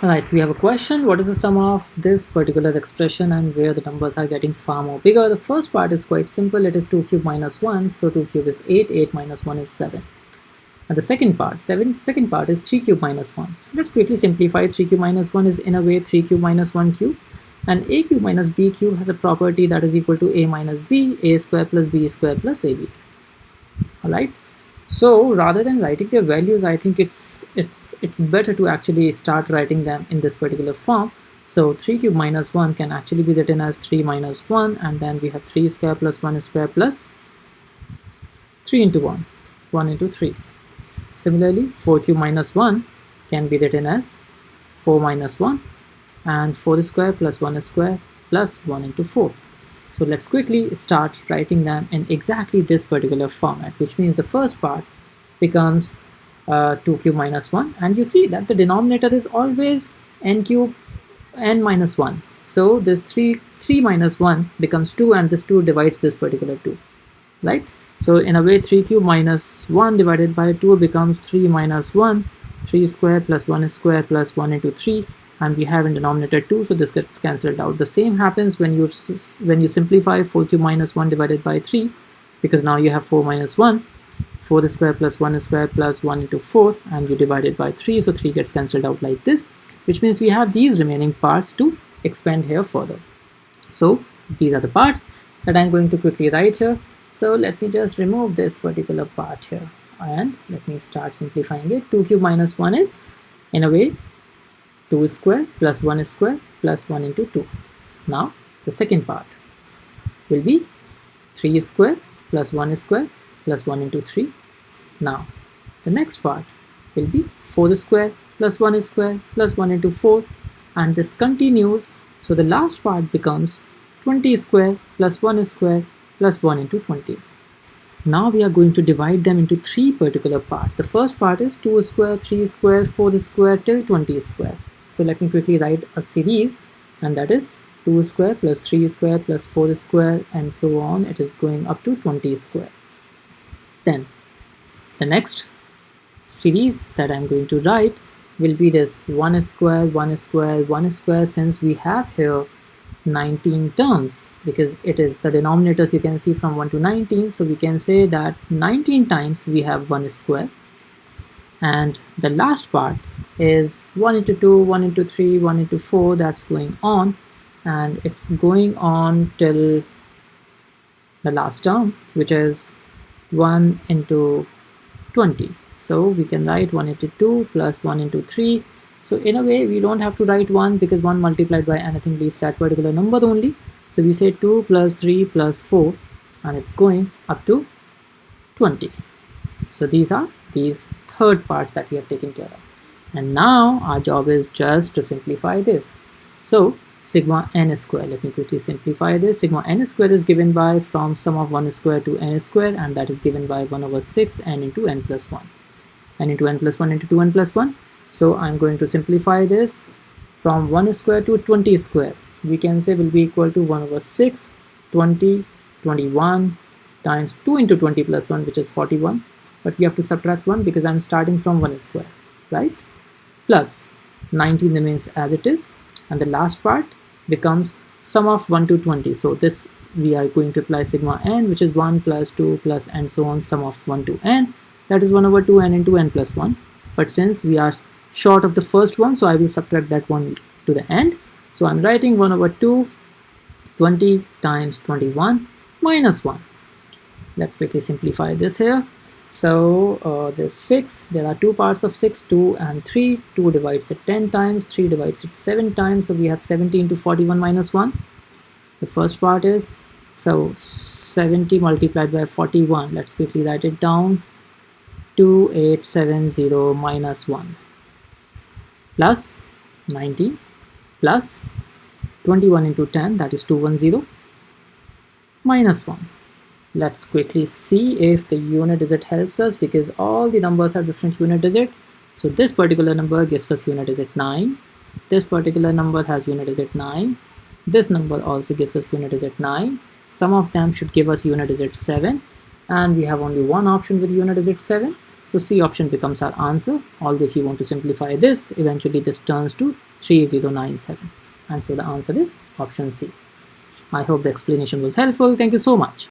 Alright, we have a question. What is the sum of this particular expression and where the numbers are getting far more bigger? The first part is quite simple. It is 2 cube minus 1. So 2 cube is 8. 8 minus 1 is 7. And the second part, second part is 3 cube minus 1. So let's quickly simplify. 3 cube minus 1 is in a way 3 cube minus 1 cube. And a cube minus b cube has a property that is equal to a minus b, a square plus b square plus ab. Alright. So rather than writing their values, I think it's better to actually start writing them in this particular form. So 3 cube minus 1 can actually be written as 3 minus 1, and then we have 3 square plus 1 square plus 3 into 1, 1 into 3. Similarly, 4 cube minus 1 can be written as 4 minus 1 and 4 square plus 1 square plus 1 into 4. So let's quickly start writing them in exactly this particular format, which means the first part becomes 2 cube minus 1, and you see that the denominator is always n cube n minus 1. So this 3 minus 1 becomes 2, and this 2 divides this particular 2, right? So in a way 3 cube minus 1 divided by 2 becomes 3 minus 1, 3 square plus 1 square plus 1 into 3. And we have in denominator 2, so this gets cancelled out. The same happens when you simplify 4 cube minus 1 divided by 3, because now you have 4 minus 1, 4 square plus 1 square plus 1 into 4, and you divide it by 3, so 3 gets cancelled out like this, which means we have these remaining parts to expand here further. So these are the parts that I'm going to quickly write here. So let me just remove this particular part here, and let me start simplifying it. 2 cube minus 1 is, in a way, 2 square plus 1 square plus 1 into 2. Now the second part will be 3 square plus 1 square plus 1 into 3. Now the next part will be 4 square plus 1 square plus 1 into 4, and this continues. So the last part becomes 20 square plus 1 square plus 1 into 20. Now we are going to divide them into 3 particular parts. The first part is 2 square, 3 square, 4 square till 20 square. So let me quickly write a series, and that is 2 square plus 3 square plus 4 square, and so on. It is going up to 20 square. Then the next series that I'm going to write will be this 1 square, 1 square, 1 square, since we have here 19 terms, because it is the denominators you can see from 1 to 19. So we can say that 19 times we have 1 square. And the last part is 1 into 2, 1 into 3, 1 into 4, that's going on, and it's going on till the last term, which is 1 into 20. So we can write 1 into 2 plus 1 into 3. So in a way we don't have to write 1, because 1 multiplied by anything leaves that particular number only. So we say 2 plus 3 plus 4, and it's going up to 20. So these are these third parts that we have taken care of. And now our job is just to simplify this. So sigma n square, let me quickly simplify this. Sigma n square is given by from sum of 1 square to n square, and that is given by 1 over 6 n into n plus 1. n into n plus 1 into 2n plus 1. So I'm going to simplify this from 1 square to 20 square. We can say will be equal to 1 over 6, 20, 21 times 2 into 20 plus 1, which is 41. But we have to subtract 1 because I'm starting from 1 square, right? Plus 19 remains as it is, and the last part becomes sum of 1 to 20. So this we are going to apply sigma n, which is 1 plus 2 plus and so on, sum of 1 to n, that is 1 over 2n into n plus 1. But since we are short of the first one, so I will subtract that one to the end. So I'm writing 1 over 2, 20 times 21 minus 1. Let's quickly simplify this here. So there's 6, there are 2 parts of 6, 2 and 3. 2 divides it 10 times, 3 divides it 7 times, so we have 70 into 41 minus 1. The first part is, so 70 multiplied by 41, let's quickly write it down, 2870 minus 1 plus 19 plus 21 into 10, that is 210 minus 1. Let's quickly see if the unit digit helps us, because all the numbers have different unit digit. So this particular number gives us unit digit 9. This particular number has unit digit 9. This number also gives us unit digit 9. Some of them should give us unit digit 7. And we have only one option with unit digit 7. So C option becomes our answer. Although if you want to simplify this, eventually this turns to 3097. And so the answer is option C. I hope the explanation was helpful. Thank you so much.